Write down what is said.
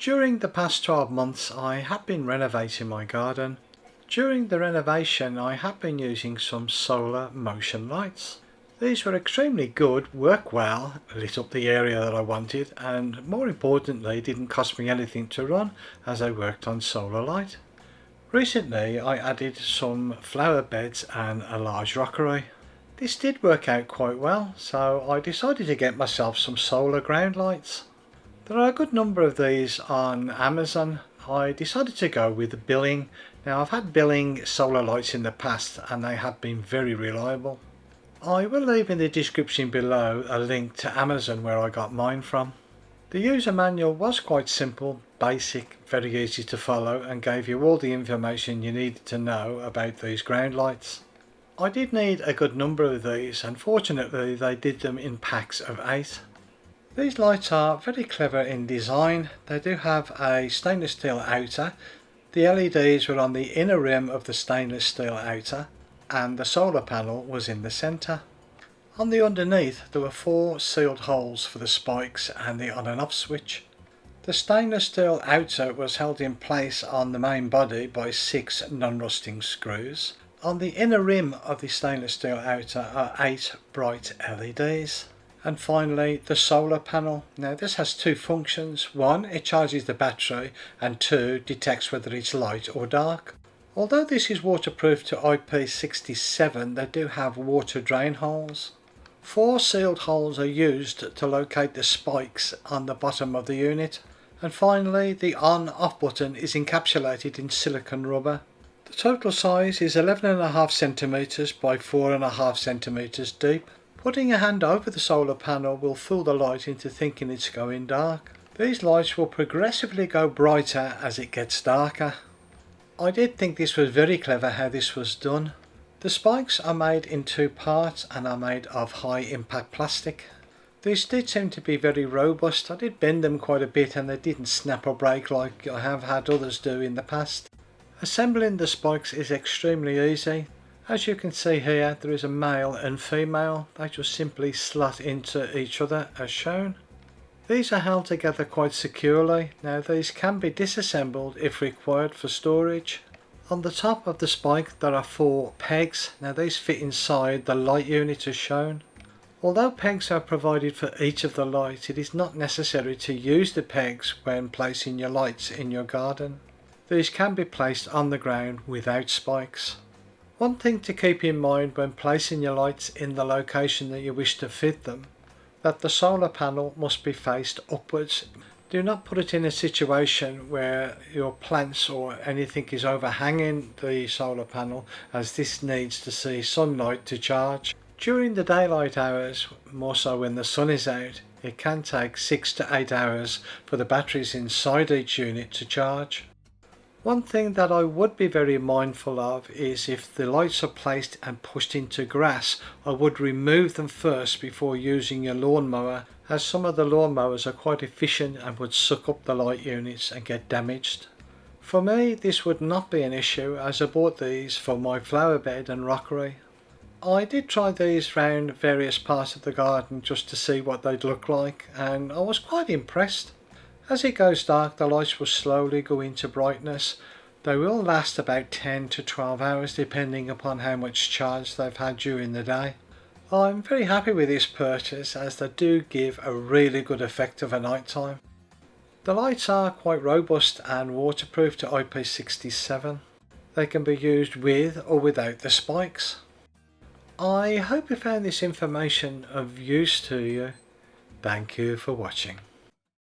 During the past 12 months I have been renovating my garden. During the renovation I have been using some solar motion lights. These were extremely good, work well, lit up the area that I wanted, and more importantly didn't cost me anything to run as I worked on solar light. Recently I added some flower beds and a large rockery. This did work out quite well, so I decided to get myself some solar ground lights. There are a good number of these on Amazon. I decided to go with Biling. Now I've had Biling solar lights in the past and they have been very reliable. I will leave in the description below a link to Amazon where I got mine from. The user manual was quite simple, basic, very easy to follow and gave you all the information you needed to know about these ground lights. I did need a good number of these and fortunately they did them in packs of 8. These lights are very clever in design. They do have a stainless steel outer. The LEDs were on the inner rim of the stainless steel outer and the solar panel was in the centre. On the underneath there were 4 sealed holes for the spikes and the on and off switch. The stainless steel outer was held in place on the main body by 6 non-rusting screws. On the inner rim of the stainless steel outer are 8 bright LEDs. And finally the solar panel. Now this has 2 functions. 1, it charges the battery, and 2, detects whether it's light or dark. Although this is waterproof to IP67, they do have water drain holes. 4 sealed holes are used to locate the spikes on the bottom of the unit. And finally the on-off button is encapsulated in silicone rubber. The total size is 11.5 centimeters by 4.5 centimeters deep. Putting a hand over the solar panel will fool the light into thinking it's going dark. These lights will progressively go brighter as it gets darker. I did think this was very clever how this was done. The spikes are made in 2 parts and are made of high impact plastic. These did seem to be very robust. I did bend them quite a bit and they didn't snap or break like I have had others do in the past. Assembling the spikes is extremely easy. As you can see here, there is a male and female. They just simply slot into each other as shown. These are held together quite securely. Now these can be disassembled if required for storage. On the top of the spike there are 4 pegs. Now these fit inside the light unit as shown. Although pegs are provided for each of the lights, it is not necessary to use the pegs when placing your lights in your garden. These can be placed on the ground without spikes. One thing to keep in mind when placing your lights in the location that you wish to fit them, that the solar panel must be faced upwards. Do not put it in a situation where your plants or anything is overhanging the solar panel, as this needs to see sunlight to charge. During the daylight hours, more so when the sun is out, it can take 6 to 8 hours for the batteries inside each unit to charge. One thing that I would be very mindful of is if the lights are placed and pushed into grass, I would remove them first before using your lawnmower, as some of the lawnmowers are quite efficient and would suck up the light units and get damaged. For me this would not be an issue as I bought these for my flower bed and rockery. I did try these round various parts of the garden just to see what they'd look like and I was quite impressed. As it goes dark the lights will slowly go into brightness. They will last about 10 to 12 hours depending upon how much charge they've had during the day. I'm very happy with this purchase as they do give a really good effect of a night time. The lights are quite robust and waterproof to IP67. They can be used with or without the spikes. I hope you found this information of use to you. Thank you for watching.